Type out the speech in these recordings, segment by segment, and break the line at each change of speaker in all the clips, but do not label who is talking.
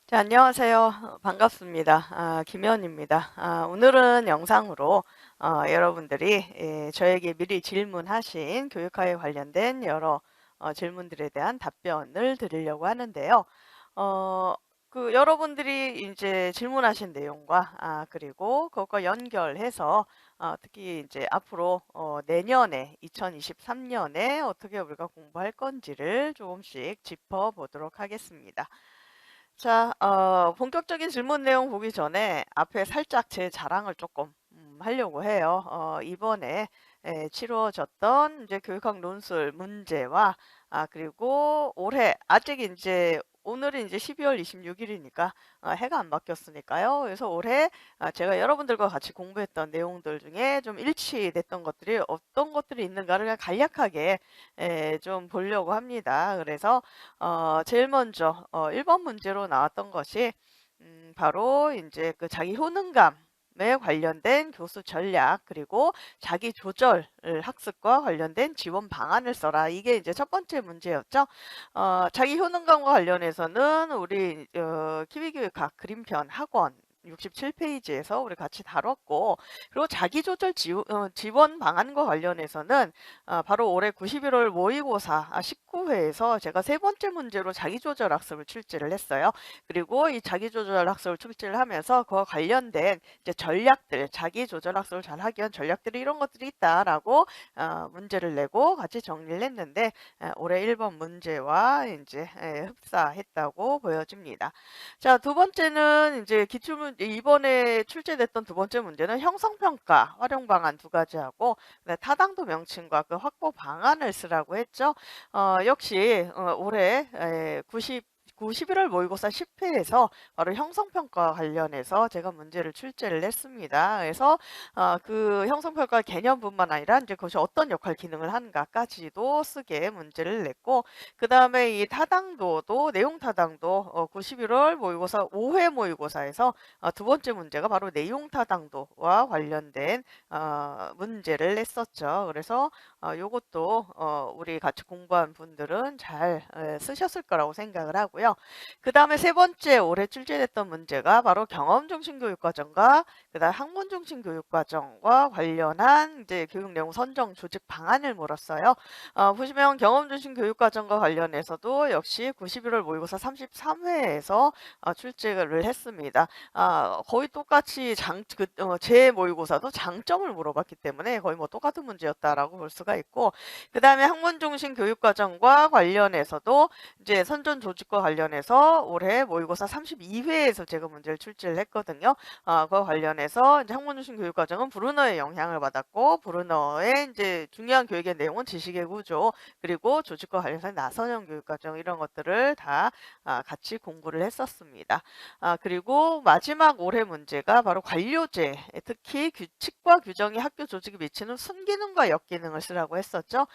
자, 안녕하세요. 반갑습니다. 김현입니다. 오늘은 영상으로 여러분들이 저에게 미리 질문하신 교육학에 관련된 여러 질문들에 대한 답변을 드리려고 하는데요. 어, 여러분들이 이제 질문하신 내용과 그리고 그것과 연결해서 특히 이제 앞으로 내년에 2023년에 어떻게 우리가 공부할 건지를 조금씩 짚어보도록 하겠습니다. 자, 본격적인 질문 내용 보기 전에 앞에 살짝 제 자랑을 조금 하려고 해요. 이번에 치루어졌던 이제 교육학 논술 문제와 그리고 올해 아직 이제 오늘은 이제 12월 26일이니까 해가 안 바뀌었으니까요. 그래서 올해 제가 여러분들과 같이 공부했던 내용들 중에 좀 일치됐던 것들이 어떤 것들이 있는가를 그냥 간략하게 좀 보려고 합니다. 그래서 제일 먼저 1번 문제로 나왔던 것이 바로 이제 그 자기 효능감에 관련된 교수 전략 그리고 자기 조절 학습과 관련된 지원 방안을 써라. 이게 이제 첫 번째 문제였죠. 자기 효능감과 관련해서는 우리 키위교육학 그림편 학원 67페이지에서 우리 같이 다뤘고, 그리고 자기조절 지원 방안과 관련해서는 바로 올해 91월 모의고사 19회에서 제가 세 번째 문제로 자기조절 학습을 출제를 했어요. 그리고 이 자기조절 학습을 출제를 하면서 그와 관련된 이제 전략들, 자기조절 학습을 잘 하기 위한 전략들이 이런 것들이 있다라고 문제를 내고 같이 정리를 했는데 올해 1번 문제와 이제 흡사했다고 보여집니다. 자, 두 번째는 이제 이번에 출제됐던 두 번째 문제는 형성평가 활용 방안 두 가지하고 타당도 명칭과 그 확보 방안을 쓰라고 했죠. 역시 올해 11월 모의고사 10회에서 바로 형성평가 관련해서 제가 문제를 출제를 했습니다. 그래서 그 형성평가 개념뿐만 아니라 이제 그것이 어떤 역할 기능을 하는가까지도 쓰게 문제를 냈고, 그 다음에 이 타당도도 내용 타당도 11월 모의고사 5회 모의고사에서 두 번째 문제가 바로 내용 타당도와 관련된 문제를 냈었죠. 그래서 요것도 우리 같이 공부한 분들은 잘 쓰셨을 거라고 생각을 하고요. 그 다음에 세 번째 올해 출제됐던 문제가 바로 경험 중심 교육 과정과 그다음 학문 중심 교육 과정과 관련한 이제 교육 내용 선정 조직 방안을 물었어요. 보시면 경험 중심 교육 과정과 관련해서도 역시 91월 모의고사 33회에서 출제를 했습니다. 거의 똑같이 제 모의고사도 장점을 물어봤기 때문에 거의 뭐 똑같은 문제였다라고 볼 수가 있고, 그 다음에 학문 중심 교육 과정과 관련해서도 이제 선전 조직과 관련해서 올해 모의고사 32회에서 제가 문제를 출제를 했거든요. 그와 관련해서 이제 학문 중심 교육 과정은 브루너의 영향을 받았고, 브루너의 이제 중요한 교육의 내용은 지식의 구조 그리고 조직과 관련해서 나선형 교육 과정 이런 것들을 다 같이 공부를 했었습니다. 그리고 마지막 올해 문제가 바로 관료제, 특히 규칙과 규정이 학교 조직에 미치는 순기능과 역기능을 쓰라고 했었죠.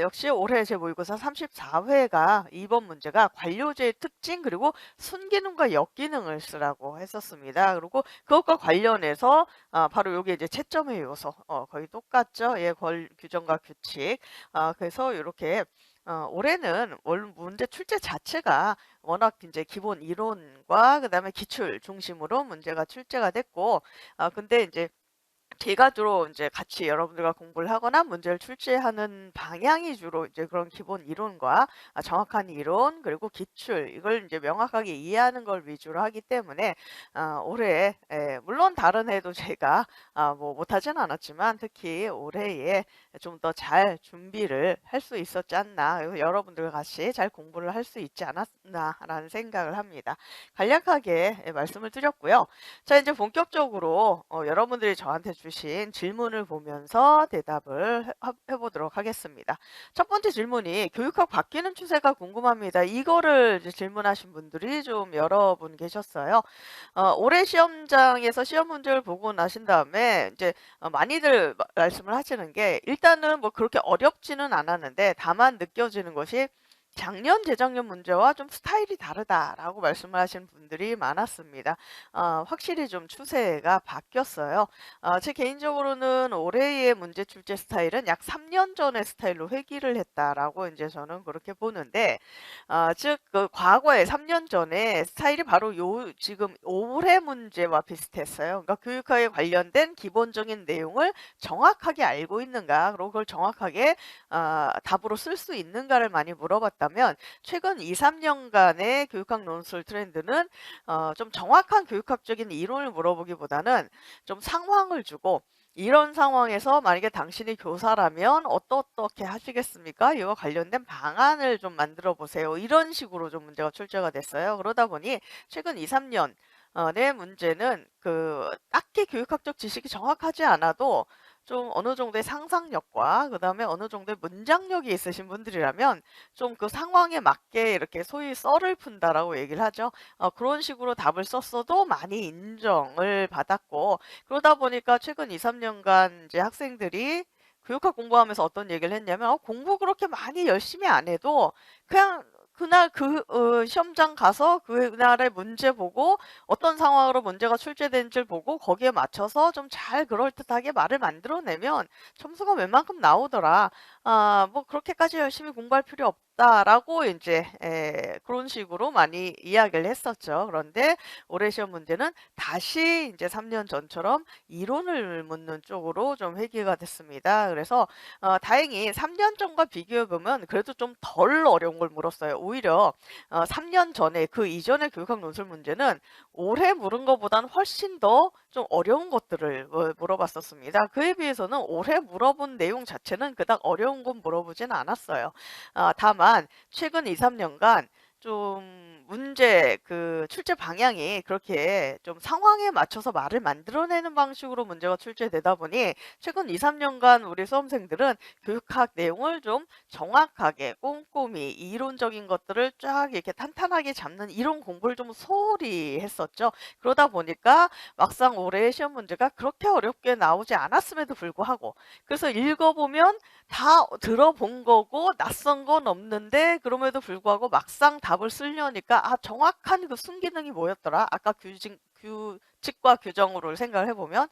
역시 올해 제 모의고사 34회가 2번 문제가 관료제의 특징 그리고 순기능과 역기능을 쓰라고 했었습니다. 그리고 그것과 관련해서 바로 요게 이제 채점의 요소 거의 똑같죠. 예, 규정과 규칙. 그래서 이렇게 올해는 문제 출제 자체가 워낙 이제 기본 이론과 그다음에 기출 중심으로 문제가 출제가 됐고, 근데 이제 제가 주로 이제 같이 여러분들과 공부를 하거나 문제를 출제하는 방향이 주로 이제 그런 기본 이론과 정확한 이론 그리고 기출 이걸 이제 명확하게 이해하는 걸 위주로 하기 때문에 올해 물론 다른 해도 제가 뭐 못하진 않았지만 특히 올해에 좀 더 잘 준비를 할 수 있었지 않나, 그리고 여러분들과 같이 잘 공부를 할 수 있지 않았나라는 생각을 합니다. 간략하게 말씀을 드렸고요. 자, 이제 본격적으로 여러분들이 저한테 주신 질문을 보면서 대답을 해보도록 하겠습니다. 첫 번째 질문이 교육학 바뀌는 추세가 궁금합니다. 이거를 이제 질문하신 분들이 좀 여러 분 계셨어요. 올해 시험장에서 시험 문제를 보고 나신 다음에 이제 많이들 말씀을 하시는 게, 일단은 뭐 그렇게 어렵지는 않았는데 다만 느껴지는 것이 작년, 재작년 문제와 좀 스타일이 다르다라고 말씀을 하시는 분들이 많았습니다. 확실히 좀 추세가 바뀌었어요. 제 개인적으로는 올해의 문제 출제 스타일은 약 3년 전의 스타일로 회귀를 했다라고 이제 저는 그렇게 보는데, 즉 그 과거에 3년 전에 스타일이 바로 요 지금 올해 문제와 비슷했어요. 그러니까 교육학에 관련된 기본적인 내용을 정확하게 알고 있는가, 그리고 그걸 정확하게 답으로 쓸 수 있는가를 많이 물어봤다면, 최근 2-3 년간의 교육학 논술 트렌드는 좀 정확한 교육학적인 이론을 물어보기보다는 좀 상황을 주고, "이런 상황에서 만약에 당신이 교사라면 어떻게 하시겠습니까? 이와 관련된 방안을 좀 만들어 보세요." 이런 식으로 좀 문제가 출제가 됐어요. 그러다 보니 최근 2-3 년 의 문제는 딱히 교육학적 지식이 정확하지 않아도 좀 어느 정도의 상상력과 그다음에 어느 정도의 문장력이 있으신 분들이라면 좀 그 상황에 맞게 이렇게 소위 썰을 푼다라고 얘기를 하죠. 그런 식으로 답을 썼어도 많이 인정을 받았고, 그러다 보니까 최근 2-3 년간 이제 학생들이 교육학 공부하면서 어떤 얘기를 했냐면 공부 그렇게 많이 열심히 안 해도 그냥 그날 시험장 가서 그날의 문제 보고 어떤 상황으로 문제가 출제된지를 보고 거기에 맞춰서 좀 잘 그럴듯하게 말을 만들어내면 점수가 웬만큼 나오더라. 뭐 그렇게까지 열심히 공부할 필요 없다라고 이제 그런 식으로 많이 이야기를 했었죠. 그런데 올해 시험 문제는 다시 이제 3년 전처럼 이론을 묻는 쪽으로 좀 회귀가 됐습니다. 그래서 다행히 3년 전과 비교해 보면 그래도 좀 덜 어려운 걸 물었어요. 오히려 3년 전에 그 이전의 교육학 논술 문제는 올해 물은 것보다는 훨씬 더 좀 어려운 것들을 물어봤었습니다. 그에 비해서는 올해 물어본 내용 자체는 그닥 어려운 건 물어보진 않았어요. 다만 최근 2-3 년간 좀 문제 출제 방향이 그렇게 좀 상황에 맞춰서 말을 만들어내는 방식으로 문제가 출제되다 보니 최근 2-3 년간 우리 수험생들은 교육학 내용을 좀 정확하게 꼼꼼히 이론적인 것들을 쫙 이렇게 탄탄하게 잡는 이런 공부를 좀 소홀히 했었죠. 그러다 보니까 막상 올해의 시험 문제가 그렇게 어렵게 나오지 않았음에도 불구하고, 그래서 읽어보면 다 들어본 거고 낯선 건 없는데, 그럼에도 불구하고 막상 답을 쓰려니까 정확한 그 순기능이 뭐였더라? 아까 규칙과 규정으로 생각을 해 보면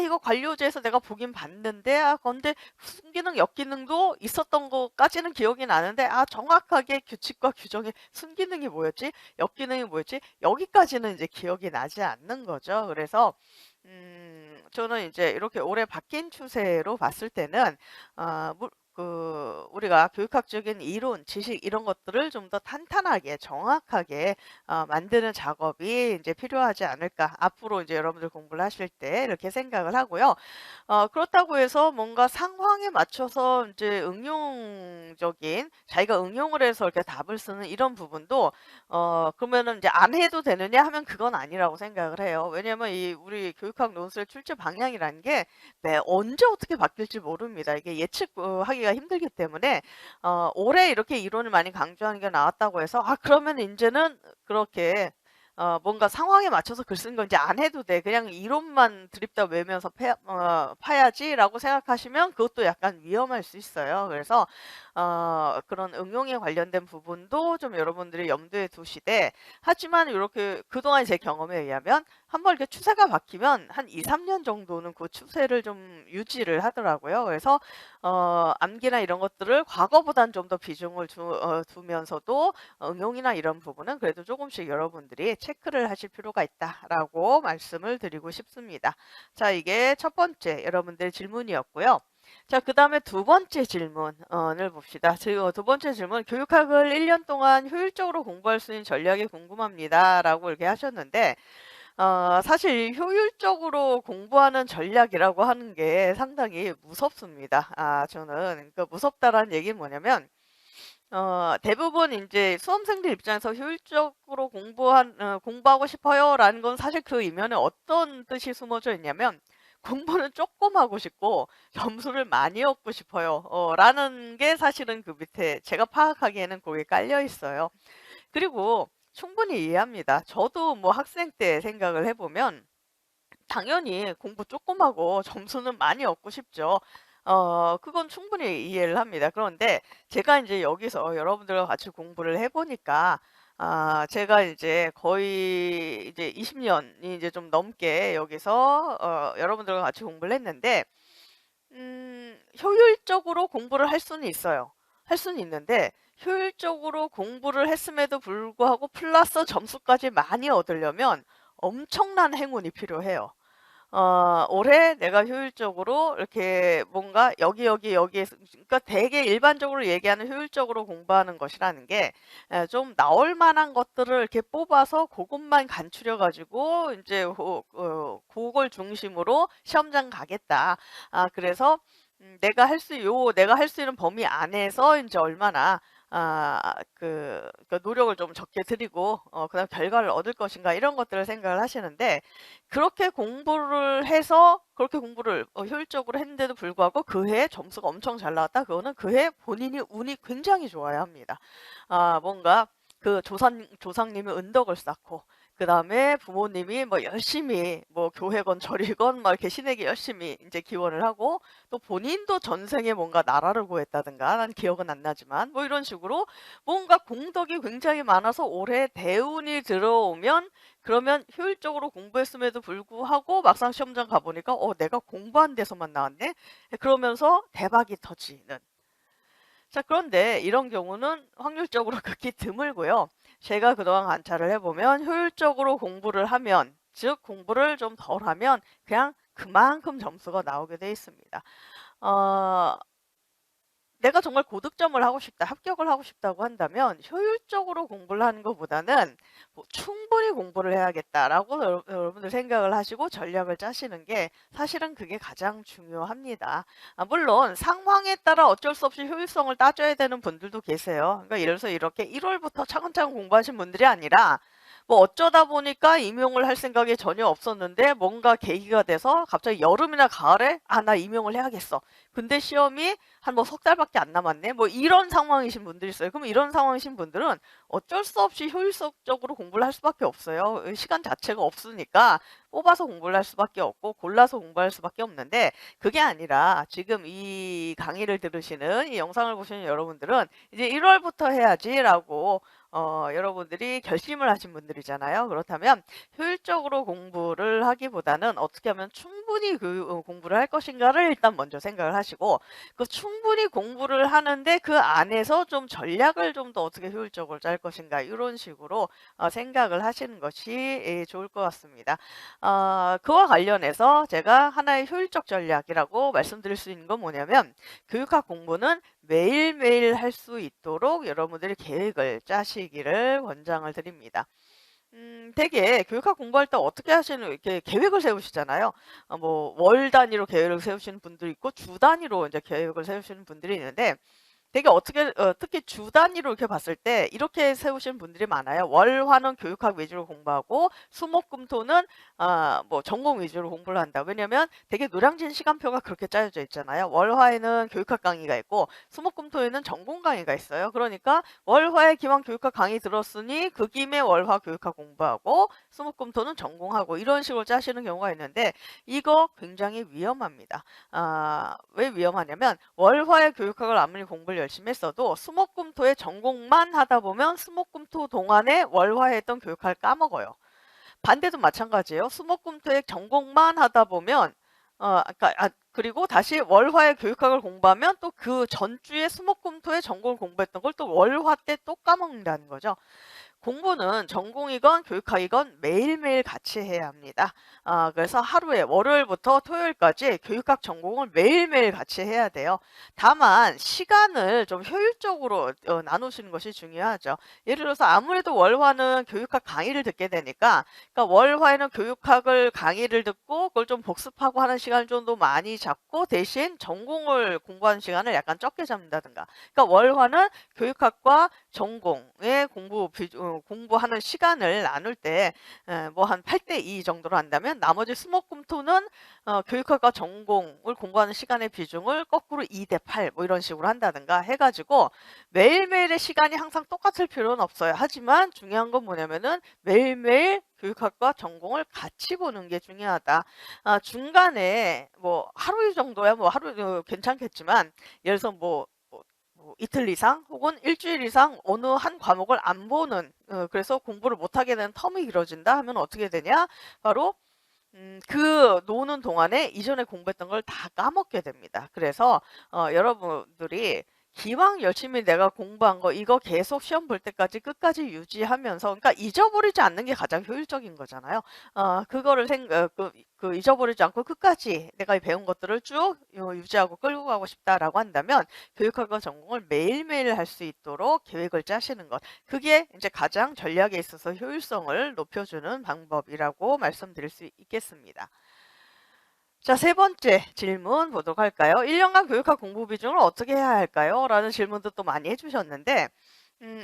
이거 관료제에서 내가 보긴 봤는데 근데 순기능, 역기능도 있었던 것까지는 기억이 나는데 정확하게 규칙과 규정의 순기능이 뭐였지? 역기능이 뭐였지? 여기까지는 이제 기억이 나지 않는 거죠. 그래서 저는 이제 이렇게 올해 바뀐 추세로 봤을 때는 우리가 교육학적인 이론, 지식 이런 것들을 좀 더 탄탄하게 정확하게 만드는 작업이 이제 필요하지 않을까. 앞으로 이제 여러분들 공부를 하실 때 이렇게 생각을 하고요. 그렇다고 해서 뭔가 상황에 맞춰서 이제 응용적인, 자기가 응용을 해서 이렇게 답을 쓰는 이런 부분도 그러면은 이제 '안 해도 되느냐?' 하면 그건 아니라고 생각을 해요. 왜냐하면 이 우리 교육학 논술의 출제 방향이라는 게 언제 어떻게 바뀔지 모릅니다. 이게 하기가 힘들기 때문에 올해 이렇게 이론을 많이 강조하는 게 나왔다고 해서 그러면 인제는 그렇게 뭔가 상황에 맞춰서 글 쓰는 건 이제 안 해도 돼. 그냥 이론만 드립다 외우면서 파야지.'라고 생각하시면 그것도 약간 위험할 수 있어요. 그래서 그런 응용에 관련된 부분도 좀 여러분들이 염두에 두시되, 하지만 요렇게 그동안 제 경험에 의하면 한번 이렇게 추세가 바뀌면 한 2-3년 정도는 그 추세를 좀 유지를 하더라고요. 그래서 암기나 이런 것들을 과거보단 좀 더 비중을 두면서도 응용이나 이런 부분은 그래도 조금씩 여러분들이 체크를 하실 필요가 있다라고 말씀을 드리고 싶습니다. 자, 이게 첫 번째 여러분들의 질문이었고요. 자, 그다음에 두 번째 질문을 봅시다. 두 번째 질문, "교육학을 1년 동안 효율적으로 공부할 수 있는 전략이 궁금합니다."라고 이렇게 하셨는데, 사실 효율적으로 공부하는 전략이라고 하는 게 상당히 무섭습니다. 저는 무섭다라는 얘기는 뭐냐면, 대부분 이제 수험생들 입장에서 "효율적으로 공부하고 싶어요."라는 건 사실 그 이면에 어떤 뜻이 숨어져 있냐면, 공부는 쪼끔 하고 싶고 점수를 많이 얻고 싶어요. 라는 게 사실은 그 밑에 제가 파악하기에는 거기에 깔려 있어요. 그리고 충분히 이해합니다. 저도 뭐 학생 때 생각을 해 보면 당연히 공부 쪼끔 하고 점수는 많이 얻고 싶죠. 그건 충분히 이해를 합니다. 그런데 제가 인제 여기서 여러분들과 같이 공부를 해 보니까 제가 이제 거의 이제 20 년이 이제 좀 넘게 여기서 여러분들과 같이 공부를 했는데 효율적으로 공부를 할 수는 있어요. 할 수는 있는데 효율적으로 공부를 했음에도 불구하고 플러스 점수까지 많이 얻으려면 엄청난 행운이 필요해요. 올해 내가 효율적으로 이렇게 뭔가 여기에서 그러니까 되게 일반적으로 얘기하는 효율적으로 공부하는 것이라는 게 좀 나올 만한 것들을 이렇게 뽑아서 고것만 간추려 가지고 인제 고걸 중심으로 시험장 가겠다. 그래서 내가 할 수 있는 범위 안에서 인제 얼마나 노력을 좀 적게 들이고 그다음 결과를 얻을 것인가 이런 것들을 생각을 하시는데 그렇게 공부를 해서 그렇게 공부를 효율적으로 했는데도 불구하고 그 해에 점수가 엄청 잘 나왔다. 그거는 그 해 본인이 운이 굉장히 좋아야 합니다. 뭔가 그 조상님의 은덕을 쌓고 그다음에 부모님이 뭐 열심히 뭐 교회건 절이건 막 이렇게 신에게 열심히 인제 기원을 하고 또 본인도 전생에 뭔가 나라를 구했다든가 난 기억은 안 나지만 뭐 이런 식으로 뭔가 공덕이 굉장히 많아서 올해 대운이 들어오면 그러면 효율적으로 공부했음에도 불구하고 막상 시험장 가 보니까 '내가 공부한 데서만 나왔네.' 그러면서 대박이 터지는. 자 그런데 이런 경우는 확률적으로 극히 드물고요. 제가 그동안 관찰을 해 보면 효율적으로 공부를 하면 즉 공부를 좀 덜 하면 그냥 그만큼 점수가 나오게 돼 있습니다. 어 내가 정말 고득점을 하고 싶다, 합격을 하고 싶다고 한다면 효율적으로 공부를 하는 것보다는 뭐 '충분히 공부를 해야겠다.'라고 여러분들 생각을 하시고 전략을 짜시는 게 사실은 그게 가장 중요합니다. 물론 상황에 따라 어쩔 수 없이 효율성을 따져야 되는 분들도 계세요. 그러니까 예를 들어서 이렇게 1 월부터 차근차근 공부하신 분들이 아니라 뭐 어쩌다 보니까 임용을 할 생각이 전혀 없었는데 뭔가 계기가 돼서 갑자기 여름이나 가을에 '아 나 임용을 해야겠어.' 근데 시험이 한 뭐 석 달밖에 안 남았네. 뭐 이런 상황이신 분들이 있어요. 그럼 이런 상황이신 분들은 어쩔 수 없이 효율적으로 공부를 할 수밖에 없어요. 시간 자체가 없으니까 뽑아서 공부를 할 수밖에 없고 골라서 공부할 수밖에 없는데 그게 아니라 지금 이 강의를 들으시는 이 영상을 보시는 여러분들은 이제 1 월부터 해야지라고 여러분들이 결심을 하신 분들이잖아요. 그렇다면 효율적으로 공부를 하기보다는 어떻게 하면 충분히 공부를 할 것인가를 일단 먼저 생각을 하시고 그 충분히 공부를 하는데 그 안에서 좀 전략을 좀 더 어떻게 효율적으로 짤 것인가 이런 식으로 생각을 하시는 것이 좋을 것 같습니다. 그와 관련해서 제가 하나의 효율적 전략이라고 말씀드릴 수 있는 건 뭐냐면 교육학 공부는 매일매일 할 수 있도록 여러분들이 계획을 짜시기를 권장을 드립니다. 되게 교육학 공부할 때 어떻게 하시는 이렇게 계획을 세우시잖아요. 뭐 월 단위로 계획을 세우시는 분도 있고 주 단위로 이제 계획을 세우시는 분들이 있는데 되게 어떻게 특히 주 단위로 이렇게 봤을 때 이렇게 세우시는 분들이 많아요. 월화는 교육학 위주로 공부하고 수목금토는 뭐 전공 위주로 공부를 한다. 왜냐면 되게 노량진 시간표가 그렇게 짜여져 있잖아요. 월화에는 교육학 강의가 있고 수목금토에는 전공 강의가 있어요. 그러니까 월화에 기왕 교육학 강의 들었으니 그 김에 월화 교육학 공부하고 수목금토는 전공하고 이런 식으로 짜시는 경우가 있는데 이거 굉장히 위험합니다. 왜 위험하냐면 월화의 교육학을 아무리 공부를 열심히 했어도 수목금토의 전공만 하다 보면 수목금토 동안에 월화에 했던 교육학을 까먹어요. 반대도 마찬가지예요. 수목금토의 전공만 하다 보면 그리고 다시 월화의 교육학을 공부하면 또 그 전주에 수목금토의 전공을 공부했던 걸 또 월화 때 또 까먹는다는 거죠. 공부는 전공이건 교육학이건 매일매일 같이 해야 합니다. 그래서 하루에 월요일부터 토요일까지 교육학 전공을 매일매일 같이 해야 돼요. 다만 시간을 좀 효율적으로 나누시는 것이 중요하죠. 예를 들어서 아무래도 월화는 교육학 강의를 듣게 되니까 그러니까 월화에는 교육학을 강의를 듣고 그걸 좀 복습하고 하는 시간을 좀 더 많이 잡고 대신 전공을 공부하는 시간을 약간 적게 잡는다든가. 그러니까 월화는 교육학과 전공 전공의 공부하는 시간을 나눌 때 뭐 한 8대2 정도로 한다면 나머지 수목금토는 교육학과 전공을 공부하는 시간의 비중을 거꾸로 2대8 뭐 이런 식으로 한다든가 해 가지고 매일매일의 시간이 항상 똑같을 필요는 없어요. 하지만 중요한 건 뭐냐면은 매일매일 교육학과 전공을 같이 보는 게 중요하다. 중간에 뭐 하루 정도야 뭐 하루 괜찮겠지만 예를 들어서 뭐 이틀 이상 혹은 일주일 이상 어느 한 과목을 안 보는 그래서 공부를 못하게 되는 텀이 길어진다 하면 어떻게 되냐? 바로 그 노는 동안에 이전에 공부했던 걸 다 까먹게 됩니다. 그래서 여러분들이 기왕 열심히 내가 공부한 거 이거 계속 시험 볼 때까지 끝까지 유지하면서 그러니까 잊어버리지 않는 게 가장 효율적인 거잖아요. 그거를 잊어버리지 않고 끝까지 내가 배운 것들을 쭉 유지하고 끌고 가고 싶다라고 한다면 교육학과 전공을 매일매일 할 수 있도록 계획을 짜시는 것. 그게 이제 가장 전략에 있어서 효율성을 높여주는 방법이라고 말씀드릴 수 있겠습니다. 자, 세 번째 질문 보도록 할까요? 1년간 교육학 공부 비중을 어떻게 해야 할까요? 라는 질문도 또 많이 해주셨는데,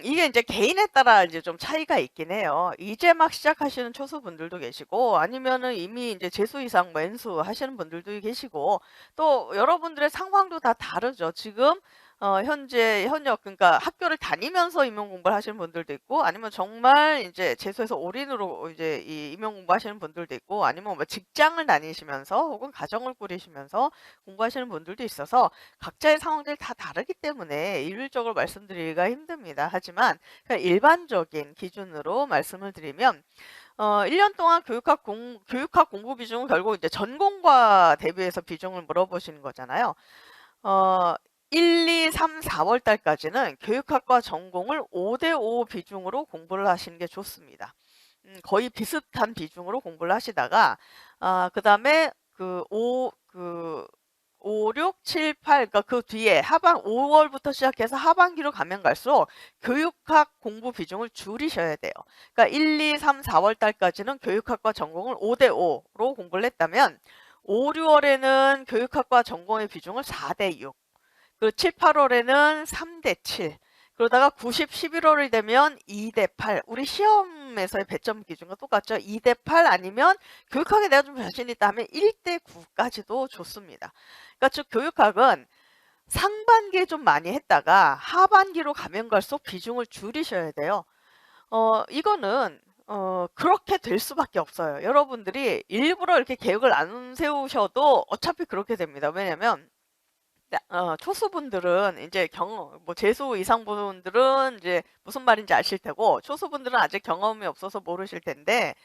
이게 이제 개인에 따라 이제 좀 차이가 있긴 해요. 이제 막 시작하시는 초수분들도 계시고, 아니면은 이미 이제 재수 이상 뭐 N수 하시는 분들도 계시고, 또 여러분들의 상황도 다 다르죠. 지금 현역 그러니까 학교를 다니면서 임용 공부를 하시는 분들도 있고 아니면 정말 이제 재수해서 올인으로 이제 이 임용 공부하시는 분들도 있고 아니면 뭐 직장을 다니시면서 혹은 가정을 꾸리시면서 공부하시는 분들도 있어서 각자의 상황들이 다 다르기 때문에 일률적으로 말씀드리기가 힘듭니다. 하지만 그냥 일반적인 기준으로 말씀을 드리면 1년 동안 교육학 공부 비중은 결국 이제 전공과 대비해서 비중을 물어보시는 거잖아요. 어 1, 2, 3, 4월 달까지는 교육학과 전공을 5대5 비중으로 공부를 하시는 게 좋습니다. 거의 비슷한 비중으로 공부를 하시다가 그다음에 5, 6, 7, 8 그러니까 그 뒤에 5월부터 시작해서 하반기로 가면 갈수록 교육학 공부 비중을 줄이셔야 돼요. 그러니까 1, 2, 3, 4월 달까지는 교육학과 전공을 5대5로 공부를 했다면 5, 6월에는 교육학과 전공의 비중을 4대6 그리고 7, 8월에는 3대7 그러다가 90, 11월이 되면 2대8 우리 시험에서의 배점 기준과 똑같죠. 2대8 아니면 교육학에 내가 좀 자신 있다 하면 1대9까지도 좋습니다. 그러니까 즉 교육학은 상반기에 좀 많이 했다가 하반기로 가면 갈수록 비중을 줄이셔야 돼요. 이거는 그렇게 될 수밖에 없어요. 여러분들이 일부러 이렇게 계획을 안 세우셔도 어차피 그렇게 됩니다. 왜냐면 초수분들은 이제 뭐 재수 이상 분들은 이제 무슨 말인지 아실 테고 초수분들은 아직 경험이 없어서 모르실 텐데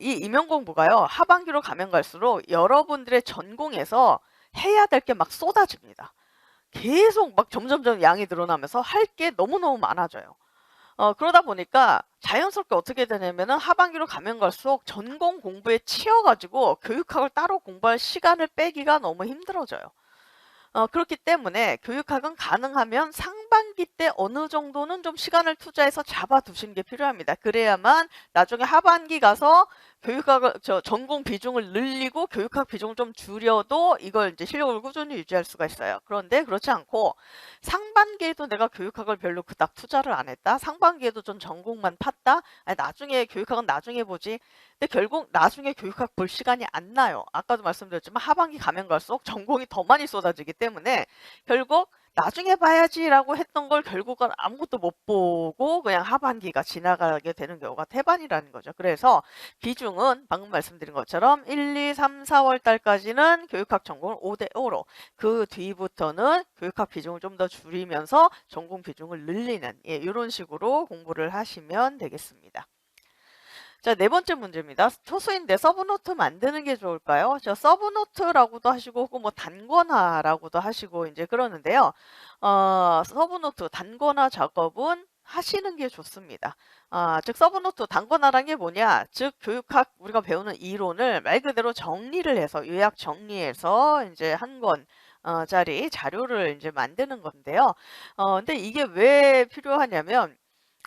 이 임용 공부가요. 하반기로 가면 갈수록 여러분들의 전공에서 해야 될 게 막 쏟아집니다. 계속 막 점점점 양이 늘어나면서 할 게 너무너무 많아져요. 그러다 보니까 자연스럽게 어떻게 되냐면은 하반기로 가면 갈수록 전공 공부에 치여 가지고 교육학을 따로 공부할 시간을 빼기가 너무 힘들어져요. 그렇기 때문에 교육학은 가능하면 상반기 때 어느 정도는 좀 시간을 투자해서 잡아두시는 게 필요합니다. 그래야만 나중에 하반기 가서 전공 비중을 늘리고 교육학 비중을 좀 줄여도 이걸 이제 실력을 꾸준히 유지할 수가 있어요. 그런데 그렇지 않고 상반기에도 내가 교육학을 별로 그닥 투자를 안 했다. 상반기에도 좀 전공만 팠다. 아니, 나중에 교육학은 나중에 보지. 근데 결국 나중에 교육학 볼 시간이 안 나요. 아까도 말씀드렸지만 하반기 가면 갈수록 전공이 더 많이 쏟아지기 때문에 결국 나중에 봐야지라고 했던 걸 결국은 아무것도 못 보고 그냥 하반기가 지나가게 되는 경우가 태반이라는 거죠. 그래서 비중은 방금 말씀드린 것처럼 1, 2, 3, 4월 달까지는 교육학 전공을 5대5로 그 뒤부터는 교육학 비중을 좀 더 줄이면서 전공 비중을 늘리는 이런 식으로 공부를 하시면 되겠습니다. 자, 네 번째 문제입니다. 초수인데 서브노트 만드는 게 좋을까요? 저 서브노트라고도 하시고 혹은 뭐 단권화라고도 하시고 이제 그러는데요. 서브노트 단권화 작업은 하시는 게 좋습니다. 즉 서브노트 단권화란 게 뭐냐? 즉 교육학 우리가 배우는 이론을 말 그대로 정리를 해서 요약 정리해서 이제 한 권 짜리 자료를 이제 만드는 건데요. 근데 이게 왜 필요하냐면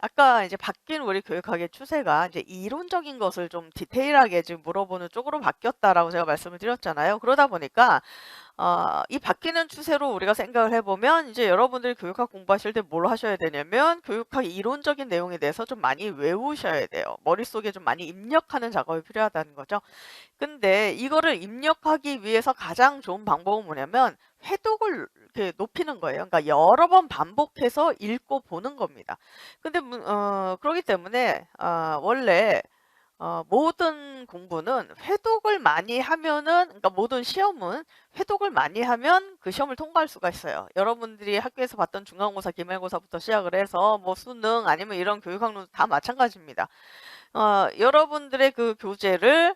아까 이제 바뀐 우리 교육학의 추세가 이제 이론적인 것을 좀 디테일하게 지금 물어보는 쪽으로 바뀌었다라고 제가 말씀을 드렸잖아요. 그러다 보니까 이 바뀌는 추세로 우리가 생각을 해보면 이제 여러분들이 교육학 공부하실 때 뭘 하셔야 되냐면 교육학 이론적인 내용에 대해서 좀 많이 외우셔야 돼요. 머릿속에 좀 많이 입력하는 작업이 필요하다는 거죠. 근데 이거를 입력하기 위해서 가장 좋은 방법은 뭐냐면 회독을 이렇게 높이는 거예요. 그러니까 여러 번 반복해서 읽고 보는 겁니다. 근데 그러기 때문에 원래 모든 공부는 회독을 많이 하면은, 그러니까 모든 시험은 회독을 많이 하면 그 시험을 통과할 수가 있어요. 여러분들이 학교에서 봤던 중간고사, 기말고사부터 시작을 해서 뭐 수능 아니면 이런 교육학론 다 마찬가지입니다. 여러분들의 그 교재를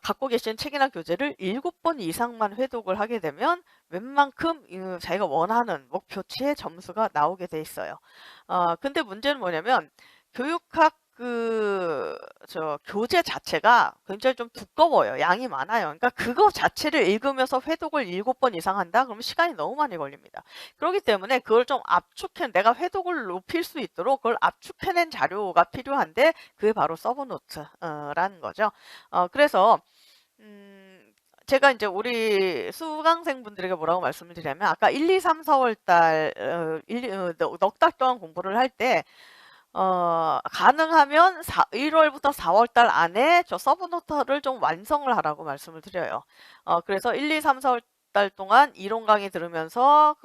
갖고 계신 책이나 교재를 7번 이상만 회독을 하게 되면 웬만큼 자기가 원하는 목표치의 점수가 나오게 돼 있어요. 근데 문제는 뭐냐면 교육학 교재 자체가 굉장히 좀 두꺼워요. 양이 많아요. 그러니까 그거 자체를 읽으면서 회독을 7번 이상 한다? 그러면 시간이 너무 많이 걸립니다. 그렇기 때문에 그걸 좀 내가 회독을 높일 수 있도록 그걸 압축해낸 자료가 필요한데 그게 바로 서브노트라는 거죠. 그래서 제가 이제 우리 수강생분들에게 뭐라고 말씀을 드리냐면 아까 1, 2, 3, 4월 달 넉 달 동안 공부를 할때 가능하면 1월부터 4월 달 안에 저 서브노트를 좀 완성을 하라고 말씀을 드려요. 그래서 1, 2, 3, 4월 달 동안 이론 강의 들으면서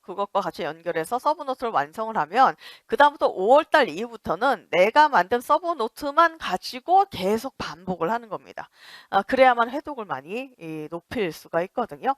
그것과 같이 연결해서 서브노트를 완성을 하면 그다음부터 5월 달 이후부터는 내가 만든 서브노트만 가지고 계속 반복을 하는 겁니다. 그래야만 회독을 많이 높일 수가 있거든요.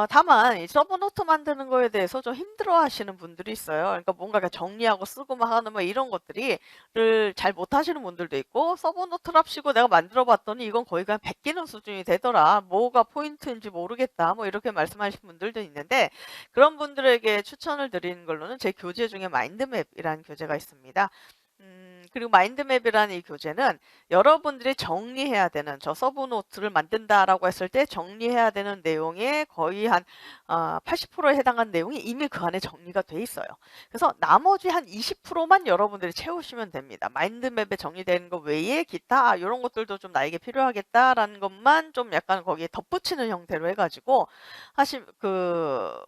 다만 이 서브노트 만드는 거에 대해서 좀 힘들어 하시는 분들이 있어요. 그러니까 뭔가 정리하고 쓰고 막 하는 뭐 이런 것들을 잘 못하시는 분들도 있고 서브노트랍시고 내가 만들어 봤더니 이건 거의 그냥 베끼는 수준이 되더라. 뭐가 포인트인지 모르겠다. 뭐 이렇게 말씀하시는 분들도 있는데 그런 분들에게 추천을 드리는 걸로는 제 교재 중에 마인드맵이라는 교재가 있습니다. 그리고 마인드맵이라는 이 교재는 여러분들이 정리해야 되는 저 서브노트를 만든다라고 했을 때 정리해야 되는 내용의 거의 한 80%에 해당하는 내용이 이미 그 안에 정리가 돼 있어요. 그래서 나머지 한 20%만 여러분들이 채우시면 됩니다. 마인드맵에 정리되는 거 외에 기타 이런 것들도 좀 나에게 필요하겠다라는 것만 좀 약간 거기에 덧붙이는 형태로 해가지고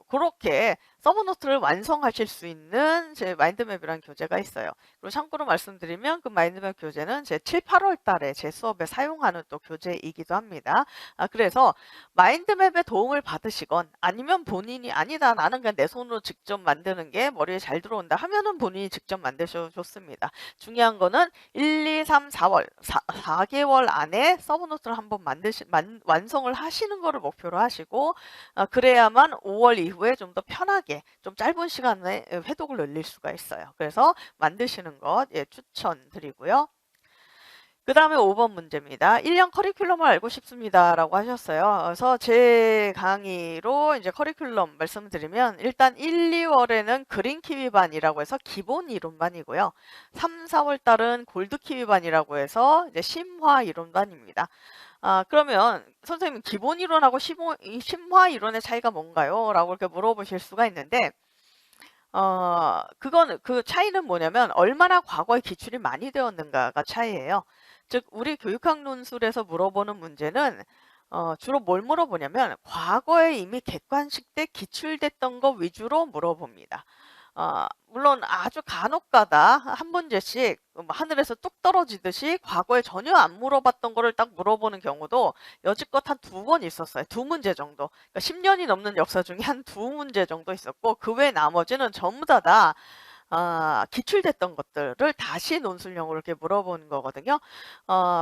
그렇게 서브노트를 완성하실 수 있는 제 마인드맵이라는 교재가 있어요. 그리고 참고로 말씀드리면 그 마인드맵 교재는 제 7, 8월 달에 제 수업에 사용하는 또 교재이기도 합니다. 그래서 마인드맵의 도움을 받으시건 아니면 본인이 아니다 나는 그냥 내 손으로 직접 만드는 게 머리에 잘 들어온다 하면은 본인이 직접 만드셔도 좋습니다. 중요한 거는 1, 2, 3, 4월 4개월 안에 서브노트를 한번 완성을 하시는 거를 목표로 하시고 그래야만 5월 이후에 좀 더 편하게 좀 짧은 시간에 회독을 늘릴 수가 있어요. 그래서 만드시는 것 추천드리고요. 그 다음에 5번 문제입니다. 1년 커리큘럼을 알고 싶습니다. 라고 하셨어요. 그래서 제 강의로 이제 커리큘럼 말씀드리면 일단 1, 2월에는 그린 키위반이라고 해서 기본 이론반이고요. 3, 4월 달은 골드 키위반이라고 해서 이제 심화 이론반입니다. 그러면 선생님 기본 이론하고 심화 이론의 차이가 뭔가요? 라고 이렇게 물어보실 수가 있는데 그 차이는 뭐냐면 얼마나 과거에 기출이 많이 되었는가가 차이예요. 즉 우리 교육학 논술에서 물어보는 문제는 주로 뭘 물어보냐면 과거에 이미 객관식 때 기출됐던 거 위주로 물어봅니다. 물론 아주 간혹가다 한 문제씩 하늘에서 뚝 떨어지듯이 과거에 전혀 안 물어봤던 거를 딱 물어보는 경우도 여지껏 한 2번 있었어요. 2문제 정도. 그러니까 10년이 넘는 역사 중에 한 2문제 정도 있었고 그 외 나머지는 전부 다 기출됐던 것들을 다시 논술형으로 이렇게 물어보는 거거든요.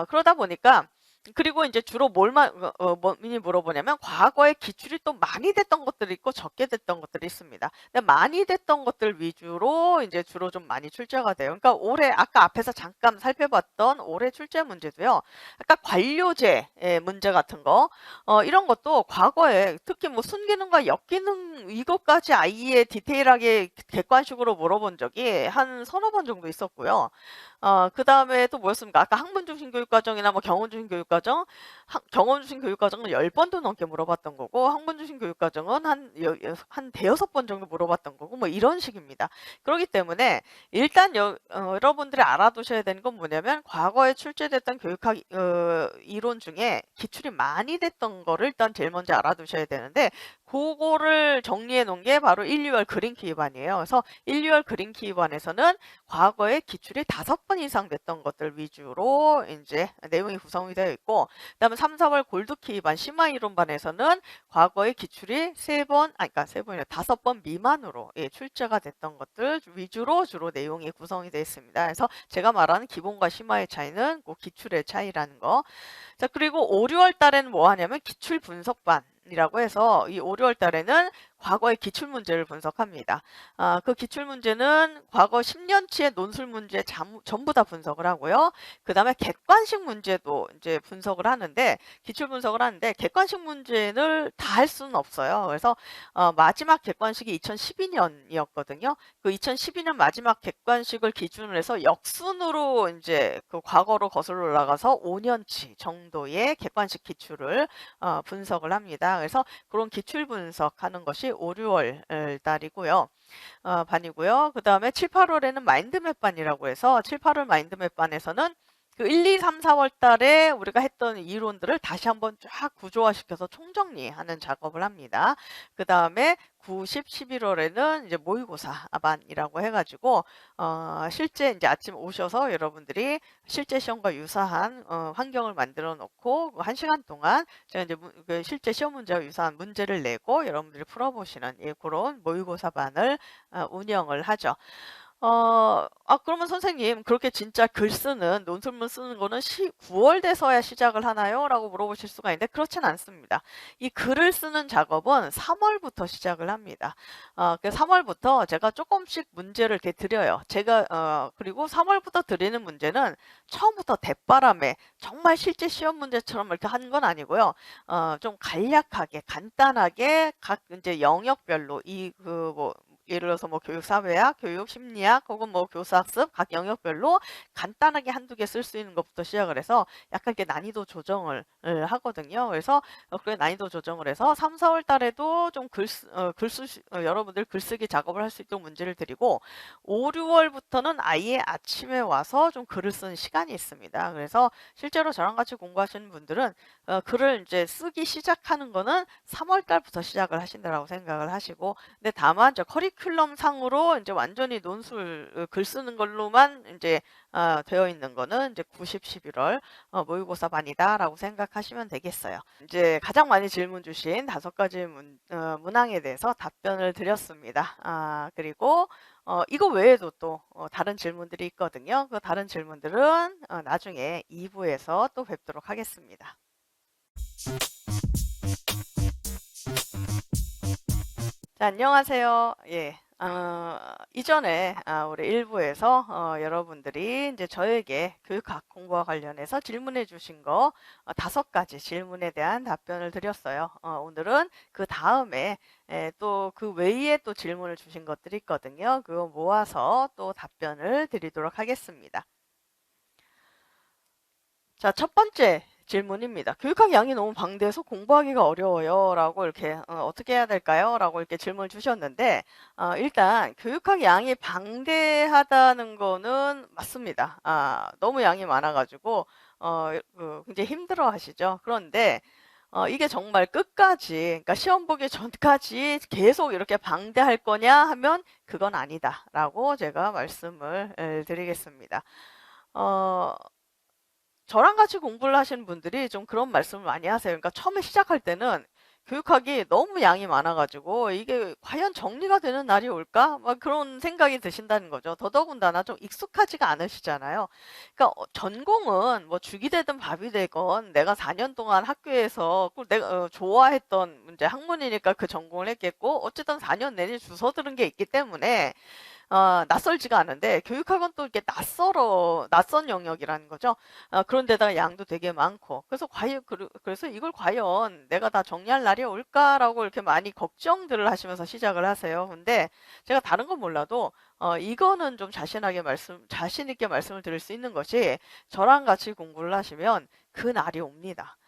그러다 보니까 그리고 이제 주로 뭐니 물어보냐면 과거에 기출이 또 많이 됐던 것들이 있고 적게 됐던 것들이 있습니다. 근데 많이 됐던 것들 위주로 이제 주로 좀 많이 출제가 돼요. 그러니까 올해 아까 앞에서 잠깐 살펴봤던 올해 출제 문제도요. 아까 관료제 문제 같은 거 이런 것도 과거에 특히 뭐 순기능과 역기능 이것까지 아예 디테일하게 객관식으로 물어본 적이 한 서너 번 정도 있었고요. 그 다음에 또 뭐였습니까? 아까 학문 중심 교육 과정이나 뭐 경험 중심 교육 교육과정, 경험 주신 교육과정은 10번도 넘게 물어봤던 거고, 학문 주신 교육과정은 한 대여섯 번 정도 물어봤던 거고, 뭐 이런 식입니다. 그렇기 때문에 일단 여러분들이 알아두셔야 되는 건 뭐냐면, 과거에 출제됐던 교육학 이론 중에 기출이 많이 됐던 거를 일단 제일 먼저 알아두셔야 되는데, 그거를 정리해 놓은 게 바로 1, 2월 그린키 위반이에요. 그래서 1, 2월 그린키 위반에서는 과거에 기출이 5번 이상 됐던 것들 위주로 이제 내용이 구성이 되어 있고, 그다음에 3, 4월 골드키 위반 심화 이론반에서는 과거에 기출이 3번, 그러니까 3번이나 5번 미만으로 출제가 됐던 것들 위주로 주로 내용이 구성이 되어 있습니다. 그래서 제가 말하는 기본과 심화의 차이는 그 기출의 차이라는 거. 자, 그리고 5, 6월 달에는 뭐 하냐면 기출 분석반 이라고 해서 이 5, 6월 달에는 과거의 기출 문제를 분석합니다. 그 기출 문제는 과거 10년치의 논술 문제 전부 다 분석을 하고요. 그 다음에 객관식 문제도 이제 분석을 하는데, 기출 분석을 하는데, 객관식 문제를 다 할 수는 없어요. 그래서 마지막 객관식이 2012년이었거든요. 그 2012년 마지막 객관식을 기준으로 해서 역순으로 이제 그 과거로 거슬러 올라가서 5년치 정도의 객관식 기출을 분석을 합니다. 그래서 그런 기출 분석하는 것이 5, 6월 달이고요. 반이고요. 그 다음에 7, 8월에는 마인드맵 반이라고 해서 7, 8월 마인드맵 반에서는 그 1, 2, 3, 4월 달에 우리가 했던 이론들을 다시 한번 쫙 구조화시켜서 총정리하는 작업을 합니다. 그 다음에 9, 10, 11월에는 이제 모의고사 반이라고 해가지고 실제 이제 아침 오셔서 여러분들이 실제 시험과 유사한 환경을 만들어 놓고 1시간 동안 제가 이제 그 실제 시험 문제와 유사한 문제를 내고 여러분들이 풀어보시는 그런 모의고사 반을 운영을 하죠. 그러면 선생님, 그렇게 진짜 글 쓰는, 논술문 쓰는 거는 9월 돼서야 시작을 하나요? 라고 물어보실 수가 있는데, 그렇진 않습니다. 이 글을 쓰는 작업은 3월부터 시작을 합니다. 그 3월부터 제가 조금씩 문제를 이렇게 드려요. 그리고 3월부터 드리는 문제는 처음부터 대바람에 정말 실제 시험 문제처럼 이렇게 한 건 아니고요. 좀 간략하게, 간단하게 각 이제 영역별로 예를 들어서 뭐 교육사회학, 교육심리학 혹은 뭐 교사학습 각 영역별로 간단하게 한두 개 쓸 수 있는 것부터 시작을 해서 약간 이렇게 난이도 조정을 하거든요. 그래서 그런 난이도 조정을 해서 3, 4월 달에도 좀 여러분들 글쓰기 작업을 할 수 있도록 문제를 드리고, 5, 6월부터는 아예 아침에 와서 좀 글을 쓰는 시간이 있습니다. 그래서 실제로 저랑 같이 공부하시는 분들은 글을 이제 쓰기 시작하는 거는 3월 달부터 시작을 하신다라고 생각을 하시고, 근데 다만 저 커리큘럼 상으로 이제 완전히 논술 글 쓰는 걸로만 이제 되어 있는 거는 이제 90, 11월 모의고사 반이다라고 생각하시면 되겠어요. 이제 가장 많이 질문 주신 5가지 문항에 대해서 답변을 드렸습니다. 그리고 이거 외에도 또 다른 질문들이 있거든요. 그 다른 질문들은 나중에 2부에서 또 뵙도록 하겠습니다. 자, 안녕하세요. 예. 이전에 우리 1부에서 여러분들이 이제 저에게 교육학 공부와 관련해서 질문해 주신 거 5가지 질문에 대한 답변을 드렸어요. 오늘은 그 다음에 또 그 외에 또 질문을 주신 것들이 있거든요. 그거 모아서 또 답변을 드리도록 하겠습니다. 자, 첫 번째 질문입니다. 교육학 양이 너무 방대해서 공부하기가 어려워요. 라고 이렇게 어떻게 해야 될까요? 라고 이렇게 질문을 주셨는데, 일단 교육학 양이 방대하다는 거는 맞습니다. 너무 양이 많아가지고 굉장히 힘들어 하시죠. 그런데 이게 정말 끝까지, 그러니까 시험 보기 전까지 계속 이렇게 방대할 거냐 하면 그건 아니다. 라고 제가 말씀을 드리겠습니다. 저랑 같이 공부를 하시는 분들이 좀 그런 말씀을 많이 하세요. 그러니까 처음에 시작할 때는 교육학이 너무 양이 많아가지고 이게 과연 정리가 되는 날이 올까? 막 그런 생각이 드신다는 거죠. 더더군다나 좀 익숙하지가 않으시잖아요. 그러니까 전공은 뭐 죽이 되든 밥이 되건 내가 4년 동안 학교에서 꼭 내가 좋아했던 학문이니까 그 전공을 했겠고, 어쨌든 4년 내내 주워 들은 게 있기 때문에 낯설지가 않은데 교육학은 또 이렇게 낯선 영역이라는 거죠. 그런데다가 양도 되게 많고 그래서 그래서 이걸 과연 내가 다 정리할 날이 올까라고 이렇게 많이 걱정들을 하시면서 시작을 하세요. 근데 제가 다른 건 몰라도 이거는 좀 자신 있게 말씀을 드릴 수 있는 것이 저랑 같이 공부를 하시면 그 날이 옵니다.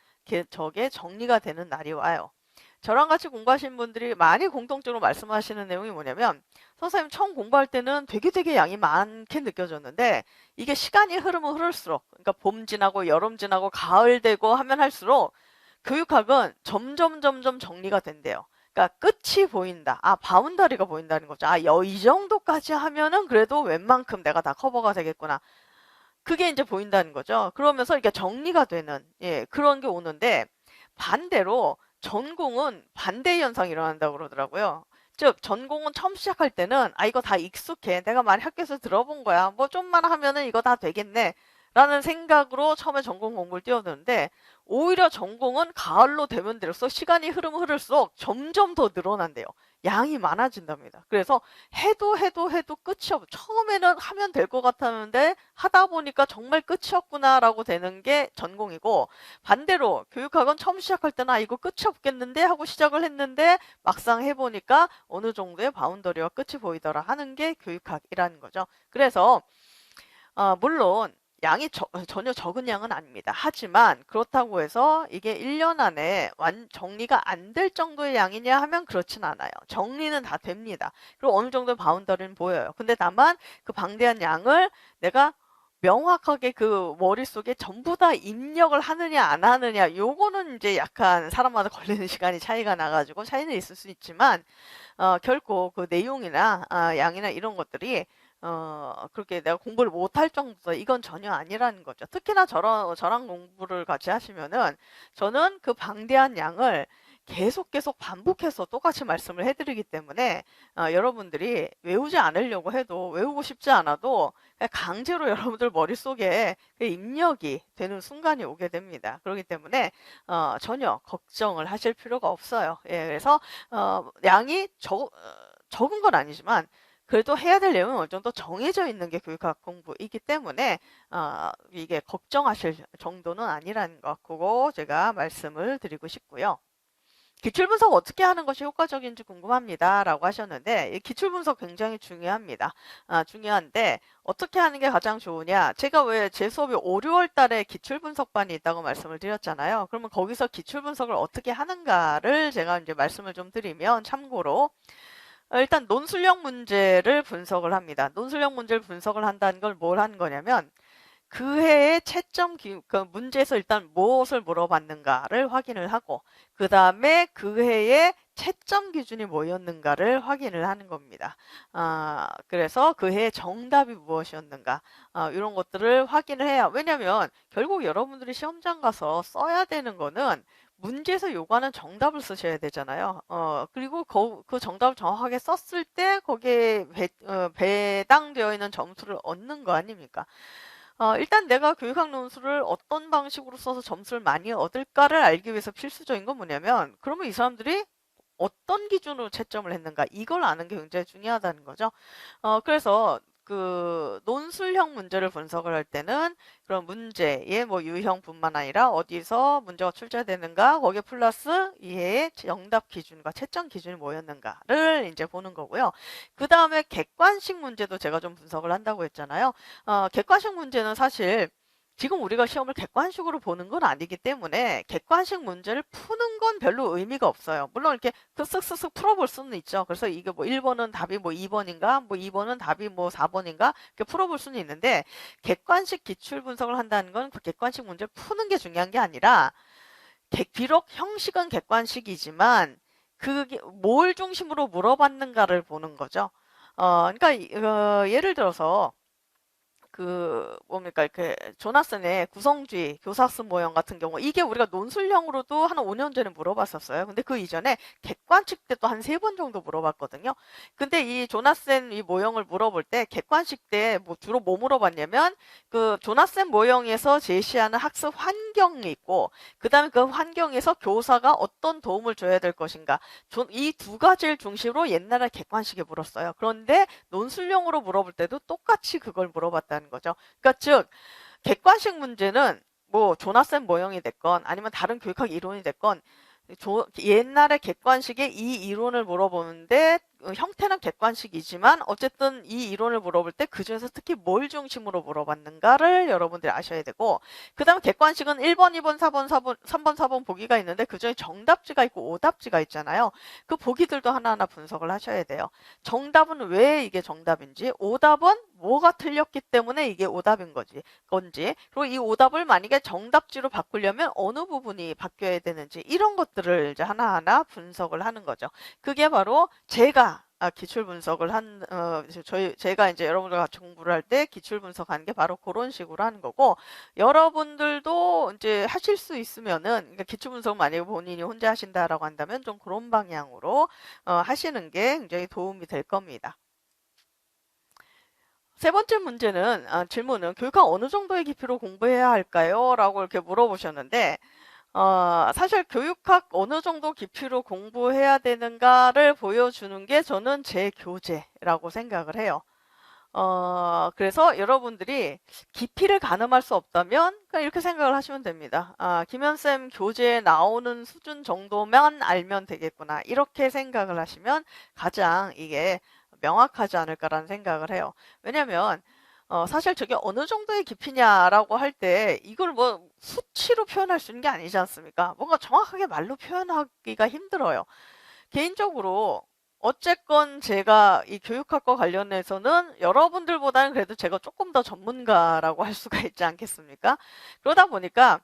저게 정리가 되는 날이 와요. 저랑 같이 공부하신 분들이 많이 공통적으로 말씀하시는 내용이 뭐냐면 선생님 처음 공부할 때는 되게 양이 많게 느껴졌는데 이게 시간이 흐르면 흐를수록 그러니까 봄 지나고 여름 지나고 가을 되고 하면 할수록 교육학은 점점 정리가 된대요. 그러니까 끝이 보인다. 바운더리가 보인다는 거죠. 이 정도까지 하면은 그래도 웬만큼 내가 다 커버가 되겠구나. 그게 이제 보인다는 거죠. 그러면서 이게 정리가 되는 그런 게 오는데 반대로 전공은 반대 현상이 일어난다고 그러더라고요. 즉 전공은 처음 시작할 때는 이거 다 익숙해. 내가 많이 학교에서 들어본 거야. 뭐 좀만 하면은 이거 다 되겠네. 라는 생각으로 처음에 전공 공부를 뛰어드는데 오히려 전공은 가을로 되면 될수록 시간이 흐르면 흐를수록 점점 더 늘어난대요. 양이 많아진답니다. 그래서 해도 끝이 없어. 처음에는 하면 될 것 같았는데 하다 보니까 정말 끝이 없구나라고 되는 게 전공이고 반대로 교육학은 처음 시작할 때는 이거 끝이 없겠는데 하고 시작을 했는데 막상 해보니까 어느 정도의 바운더리와 끝이 보이더라 하는 게 교육학이라는 거죠. 그래서 물론 양이 전혀 적은 양은 아닙니다. 하지만 그렇다고 해서 이게 1년 안에 정리가 안 될 정도의 양이냐 하면 그렇진 않아요. 정리는 다 됩니다. 그리고 어느 정도 바운더리는 보여요. 근데 다만 그 방대한 양을 내가 명확하게 그 머릿속에 전부 다 입력을 하느냐 안 하느냐 요거는 이제 약간 사람마다 걸리는 시간이 차이가 나가지고 차이는 있을 수 있지만 결코 그 내용이나 양이나 이런 것들이 그렇게 내가 공부를 못할 정도 이건 전혀 아니라는 거죠. 특히나 저랑 공부를 같이 하시면은 저는 그 방대한 양을 계속 반복해서 똑같이 말씀을 해드리기 때문에 여러분들이 외우지 않으려고 해도 외우고 싶지 않아도 그냥 강제로 여러분들 머릿속에 그 입력이 되는 순간이 오게 됩니다. 그렇기 때문에 전혀 걱정을 하실 필요가 없어요. 그래서 양이 적은 건 아니지만 그래도 해야 될 내용은 어느 정도 정해져 있는 게 교육학 공부이기 때문에 이게 걱정하실 정도는 아니라는 거 그거 제가 말씀을 드리고 싶고요. 기출분석 어떻게 하는 것이 효과적인지 궁금합니다 라고 하셨는데 이 기출분석 굉장히 중요합니다. 중요한데 어떻게 하는 게 가장 좋으냐 제가 왜 제 수업이 5, 6월 달에 기출분석반이 있다고 말씀을 드렸잖아요. 그러면 거기서 기출분석을 어떻게 하는가를 제가 이제 말씀을 좀 드리면 참고로 일단 논술형 문제를 분석을 합니다. 논술형 문제를 분석을 한다는 걸 뭘 하는 거냐면 그 해의 그 문제에서 일단 무엇을 물어봤는가를 확인을 하고 그 다음에 그 해의 채점 기준이 뭐였는가를 확인을 하는 겁니다. 그래서 그 해의 정답이 무엇이었는가 이런 것들을 확인을 해야 왜냐면 결국 여러분들이 시험장 가서 써야 되는 거는 문제에서 요구하는 정답을 쓰셔야 되잖아요. 그리고 그 정답을 정확하게 썼을 때 거기에 배당되어 있는 점수를 얻는 거 아닙니까? 일단 내가 교육학 논술을 어떤 방식으로 써서 점수를 많이 얻을까를 알기 위해서 필수적인 건 뭐냐면 그러면 이 사람들이 어떤 기준으로 채점을 했는가 이걸 아는 게 굉장히 중요하다는 거죠. 그래서 그 논술형 문제를 분석을 할 때는 그런 문제의 뭐 유형뿐만 아니라 어디서 문제가 출제되는가 거기에 플러스 이해의 정답 기준과 채점 기준이 뭐였는가를 이제 보는 거고요. 그 다음에 객관식 문제도 제가 좀 분석을 한다고 했잖아요. 객관식 문제는 사실 지금 우리가 시험을 객관식으로 보는 건 아니기 때문에 객관식 문제를 푸는 건 별로 의미가 없어요. 물론 이렇게 쓱쓱쓱 풀어볼 수는 있죠. 그래서 이게 뭐 1번은 답이 뭐 2번인가, 뭐 2번은 답이 뭐 4번인가 이렇게 풀어볼 수는 있는데 객관식 기출 분석을 한다는 건 그 객관식 문제를 푸는 게 중요한 게 아니라 비록 형식은 객관식이지만 그게 뭘 중심으로 물어봤는가를 보는 거죠. 그러니까 예를 들어서 뭡니까, 이렇게, 조나슨의 구성주의, 교사스 모형 같은 경우, 이게 우리가 논술형으로도 한 5년 전에 물어봤었어요. 근데 그 이전에 객관식 때 또 한 3번 정도 물어봤거든요. 근데 이 조나슨 이 모형을 물어볼 때, 객관식 때 주로 뭐 물어봤냐면, 그 조나슨 모형에서 제시하는 학습 환경이 있고, 그 다음에 그 환경에서 교사가 어떤 도움을 줘야 될 것인가. 이 두 가지를 중심으로 옛날에 객관식에 물었어요. 그런데 논술형으로 물어볼 때도 똑같이 그걸 물어봤다는 거죠. 그러니까 즉 객관식 문제는 뭐 조나센 모형이 됐건 아니면 다른 교육학 이론이 됐건 옛날에 객관식에 이 이론을 물어보는데 형태는 객관식이지만 어쨌든 이 이론을 물어볼 때 그중에서 특히 뭘 중심으로 물어봤는가를 여러분들이 아셔야 되고, 그 다음 객관식은 1번, 2번, 4번, 4번, 3번, 4번 보기가 있는데 그중에 정답지가 있고 오답지가 있잖아요. 그 보기들도 하나하나 분석을 하셔야 돼요. 정답은 왜 이게 정답인지, 오답은 뭐가 틀렸기 때문에 이게 오답인 건지, 그리고 이 오답을 만약에 정답지로 바꾸려면 어느 부분이 바뀌어야 되는지, 이런 것들을 이제 하나하나 분석을 하는 거죠. 그게 바로 제가 기출 분석을 제가 이제 여러분들과 같이 공부를 할 때 기출 분석하는 게 바로 그런 식으로 하는 거고, 여러분들도 이제 하실 수 있으면은, 그러니까 기출 분석 만약에 본인이 혼자 하신다라고 한다면 좀 그런 방향으로 하시는 게 굉장히 도움이 될 겁니다. 세 번째 문제는, 질문은 교육학 어느 정도의 깊이로 공부해야 할까요? 라고 이렇게 물어보셨는데, 사실 교육학 어느 정도 깊이로 공부해야 되는가를 보여주는 게 저는 제 교재라고 생각을 해요. 그래서 여러분들이 깊이를 가늠할 수 없다면 그냥 이렇게 생각을 하시면 됩니다. 김현쌤 교재에 나오는 수준 정도만 알면 되겠구나. 이렇게 생각을 하시면 가장 이게 명확하지 않을까라는 생각을 해요. 왜냐면 사실 저게 어느 정도의 깊이냐라고 할 때 이걸 뭐 수치로 표현할 수 있는 게 아니지 않습니까? 뭔가 정확하게 말로 표현하기가 힘들어요. 개인적으로 어쨌건 제가 이 교육학과 관련해서는 여러분들보다는 그래도 제가 조금 더 전문가라고 할 수가 있지 않겠습니까? 그러다 보니까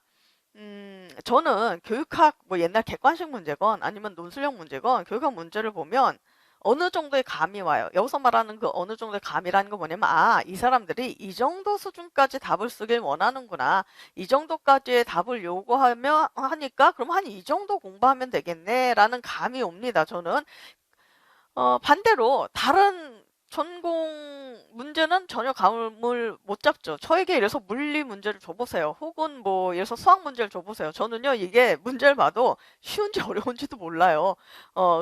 저는 교육학 뭐 옛날 객관식 문제건 아니면 논술형 문제건 교육학 문제를 보면 어느 정도의 감이 와요. 여기서 말하는 그 어느 정도의 감이라는 건 뭐냐면, 이 사람들이 이 정도 수준까지 답을 쓰길 원하는구나. 이 정도까지의 답을 하니까 그럼 한 이 정도 공부하면 되겠네라는 감이 옵니다. 저는 반대로 다른 전공 문제는 전혀 감을 못 잡죠. 저에게 예를 들어서 물리 문제를 줘보세요. 혹은 뭐 예를 들어서 수학 문제를 줘보세요. 저는요, 이게 문제를 봐도 쉬운지 어려운지도 몰라요.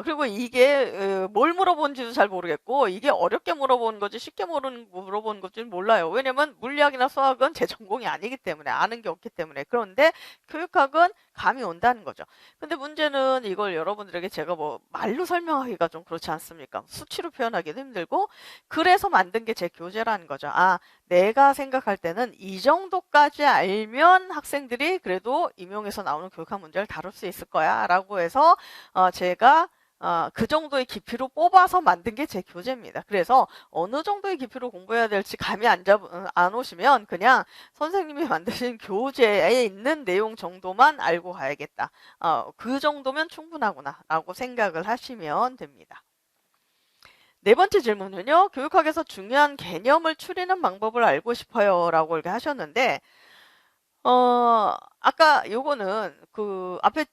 그리고 이게 뭘 물어본지도 잘 모르겠고, 이게 어렵게 물어보는 거지 쉽게 물어보는 건지는 몰라요. 왜냐면 물리학이나 수학은 제 전공이 아니기 때문에, 아는 게 없기 때문에. 그런데 교육학은 감이 온다는 거죠. 근데 문제는 이걸 여러분들에게 제가 뭐 말로 설명하기가 좀 그렇지 않습니까? 수치로 표현하기도 힘들고, 그래서 만든 게 제 교재라는 거죠. 내가 생각할 때는 이 정도까지 알면 학생들이 그래도 임용에서 나오는 교육학 문제를 다룰 수 있을 거야 라고 해서 제가 그 정도의 깊이로 뽑아서 만든 게 제 교재입니다. 그래서 어느 정도의 깊이로 공부해야 될지 감이 안 오시면 그냥 선생님이 만드신 교재에 있는 내용 정도만 알고 가야겠다. 그 정도면 충분하구나 라고 생각을 하시면 됩니다. 네 번째 질문은요. 교육학에서 중요한 개념을 추리는 방법을 알고 싶어요 라고 이렇게 하셨는데, 아까 요거는 앞에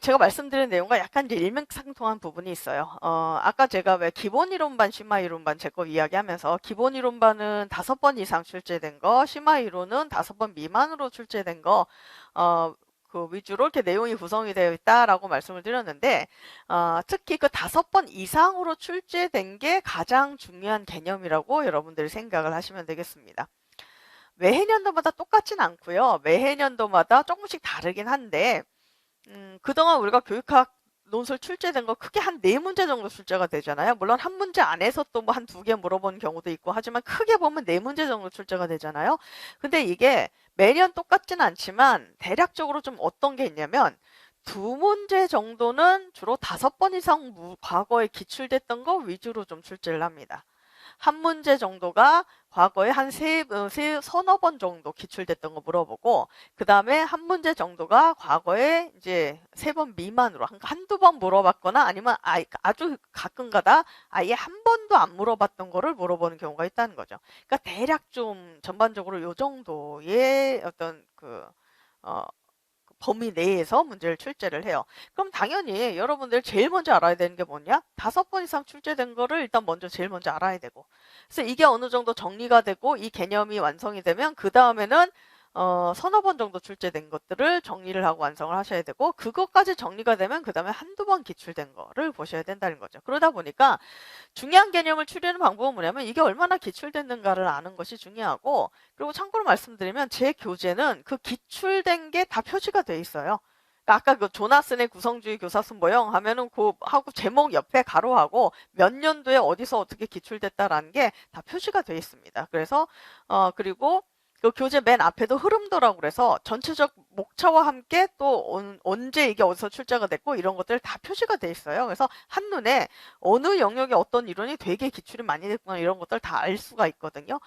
제가 말씀드린 내용과 약간 이제 일맥상통한 부분이 있어요. 아까 제가 왜 기본 이론반, 심화 이론반 제 거 이야기하면서 기본 이론반은 5번 이상 출제된 거, 심화 이론은 5번 미만으로 출제된 거, 그 위주로 이렇게 내용이 구성이 되어 있다라고 말씀을 드렸는데, 특히 그 5번 이상으로 출제된 게 가장 중요한 개념이라고 여러분들이 생각을 하시면 되겠습니다. 매해년도마다 똑같진 않고요. 매해년도마다 조금씩 다르긴 한데, 그동안 우리가 교육학 논술 출제된 거 크게 한 4문제 정도 출제가 되잖아요. 물론 한 문제 안에서 또 뭐 한 2개 물어본 경우도 있고 하지만 크게 보면 4문제 정도 출제가 되잖아요. 근데 이게 매년 똑같진 않지만 대략적으로 좀 어떤 게 있냐면 2문제 정도는 주로 5번 이상 과거에 기출됐던 거 위주로 좀 출제를 합니다. 한 문제 정도가 과거에 한 서너 번 정도 기출됐던 거 물어보고, 그 다음에 한 문제 정도가 과거에 이제 3번 미만으로 한두 번 물어봤거나 아니면 아주 가끔가다 아예 한 번도 안 물어봤던 거를 물어보는 경우가 있다는 거죠. 그러니까 대략 좀 전반적으로 요 정도의 어떤 범위 내에서 문제를 출제를 해요. 그럼 당연히 여러분들 제일 먼저 알아야 되는 게 뭐냐? 5번 이상 출제된 거를 일단 제일 먼저 알아야 되고. 그래서 이게 어느 정도 정리가 되고 이 개념이 완성이 되면 그 다음에는 서너 번 정도 출제된 것들을 정리를 하고 완성을 하셔야 되고, 그것까지 정리가 되면 그 다음에 한두 번 기출된 거를 보셔야 된다는 거죠. 그러다 보니까 중요한 개념을 추리는 방법은 뭐냐면 이게 얼마나 기출됐는가를 아는 것이 중요하고, 그리고 참고로 말씀드리면 제 교재는 그 기출된 게 다 표시가 돼 있어요. 그러니까 아까 그 조나슨의 구성주의 교사수 모형 하면은 하고 제목 옆에 가로하고 몇 년도에 어디서 어떻게 기출됐다라는 게 다 표시가 돼 있습니다. 그래서 그리고 그 교재 맨 앞에도 흐름도라고 그래서 전체적 목차와 함께 또 언제 이게 어디서 출제가 됐고 이런 것들 다 표시가 돼 있어요. 그래서 한눈에 어느 영역에 어떤 이론이 되게 기출이 많이 됐구나 이런 것들 다 알 수가 있거든요.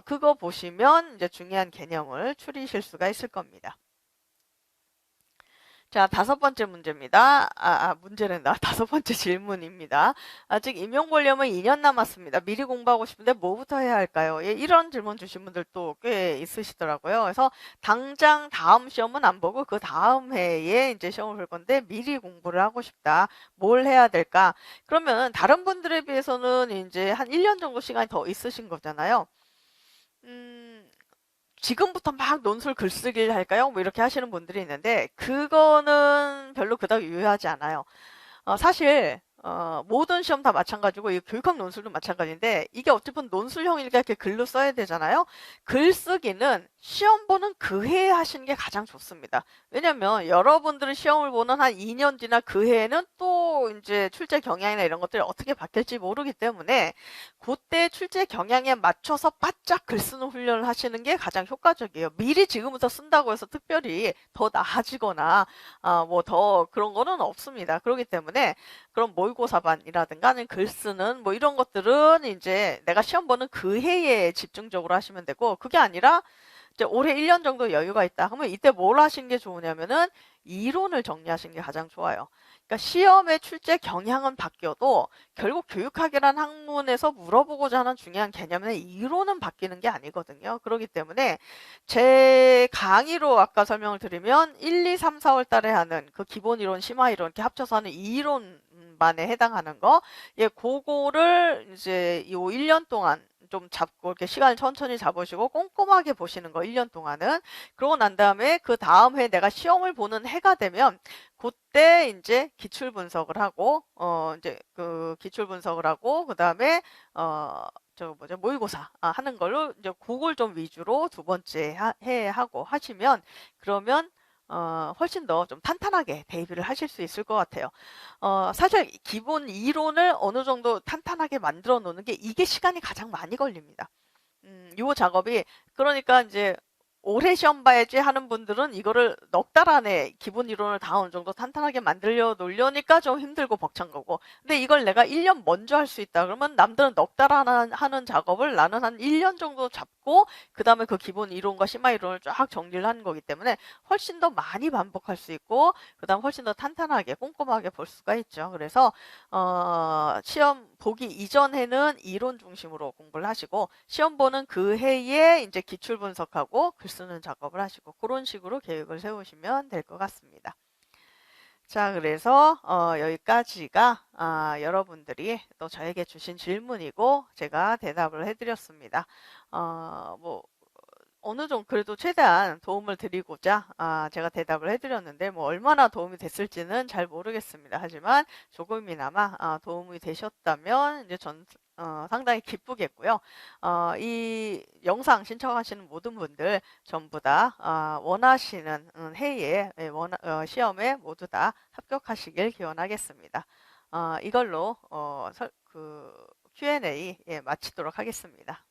그거 보시면 이제 중요한 개념을 추리실 수가 있을 겁니다. 자, 5번째 문제입니다. 문제는다. 5번째 질문입니다. 아직 임용 보려면 2년 남았습니다. 미리 공부하고 싶은데 뭐부터 해야 할까요? 예, 이런 질문 주신 분들도 꽤 있으시더라고요. 그래서 당장 다음 시험은 안 보고 그 다음 해에 이제 시험을 볼 건데 미리 공부를 하고 싶다. 뭘 해야 될까? 그러면 다른 분들에 비해서는 이제 한 1년 정도 시간이 더 있으신 거잖아요. 지금부터 막 논술 글쓰기를 할까요? 뭐 이렇게 하시는 분들이 있는데 그거는 별로 그닥 유효하지 않아요. 사실 모든 시험 다 마찬가지고 이 교육학 논술도 마찬가지인데 이게 어쨌든 논술형이니까 이렇게 글로 써야 되잖아요. 글쓰기는 시험 보는 그 해에 하시는 게 가장 좋습니다. 왜냐면 여러분들은 시험을 보는 한 2년 뒤나 그 해에는 또 이제 출제 경향이나 이런 것들이 어떻게 바뀔지 모르기 때문에 그때 출제 경향에 맞춰서 바짝 글 쓰는 훈련을 하시는 게 가장 효과적이에요. 미리 지금부터 쓴다고 해서 특별히 더 나아지거나 뭐 더 그런 거는 없습니다. 그렇기 때문에 그런 모의고사반이라든가 글 쓰는 뭐 이런 것들은 이제 내가 시험 보는 그 해에 집중적으로 하시면 되고, 그게 아니라 이제 올해 1년 정도 여유가 있다 하면 이때 뭘 하시는 게 좋으냐면은 이론을 정리하시는 게 가장 좋아요. 그러니까 시험의 출제 경향은 바뀌어도 결국 교육학이라는 학문에서 물어보고자 하는 중요한 개념은 이론은 바뀌는 게 아니거든요. 그렇기 때문에 제 강의로 아까 설명을 드리면 1, 2, 3, 4월 달에 하는 그 기본 이론, 심화 이론 이렇게 합쳐서 하는 이론만에 해당하는 거, 예, 그거를 이제 이 1년 동안 좀 잡고 이렇게 시간을 천천히 잡으시고 꼼꼼하게 보시는 거 1년 동안은. 그러고 난 다음에 그 다음 해 내가 시험을 보는 해가 되면 그때 이제 기출 분석을 하고 이제 그 기출 분석을 하고 그다음에 모의고사 하는 걸로 이제 그걸 좀 위주로 두 번째 해 하고 하시면, 그러면 훨씬 더 좀 탄탄하게 대비를 하실 수 있을 것 같아요. 사실 기본 이론을 어느 정도 탄탄하게 만들어 놓는 게 이게 시간이 가장 많이 걸립니다. 요 작업이, 그러니까 이제 올해 시험 봐야지 하는 분들은 이거를 넉 달 안에 기본 이론을 다 어느 정도 탄탄하게 만들려 놓으려니까 좀 힘들고 벅찬 거고, 근데 이걸 내가 1년 먼저 할 수 있다 그러면 남들은 넉 달 하는 작업을 나는 한 1년 정도 잡고 그 다음에 그 기본 이론과 심화 이론을 쫙 정리를 하는 거기 때문에 훨씬 더 많이 반복할 수 있고 그 다음 훨씬 더 탄탄하게 꼼꼼하게 볼 수가 있죠. 그래서 시험 보기 이전에는 이론 중심으로 공부를 하시고 시험 보는 그 해에 이제 기출 분석하고 글 쓰는 작업을 하시고 그런 식으로 계획을 세우시면 될 것 같습니다. 자, 그래서 여기까지가 여러분들이 또 저에게 주신 질문이고 제가 대답을 해드렸습니다. 뭐 어느 정도 그래도 최대한 도움을 드리고자 제가 대답을 해드렸는데 뭐 얼마나 도움이 됐을지는 잘 모르겠습니다. 하지만 조금이나마 도움이 되셨다면 이제 전 상당히 기쁘겠고요. 이 영상 신청하시는 모든 분들 전부 다 원하시는 해에 시험에 모두 다 합격하시길 기원하겠습니다. 이걸로 그 Q&A 마치도록 하겠습니다.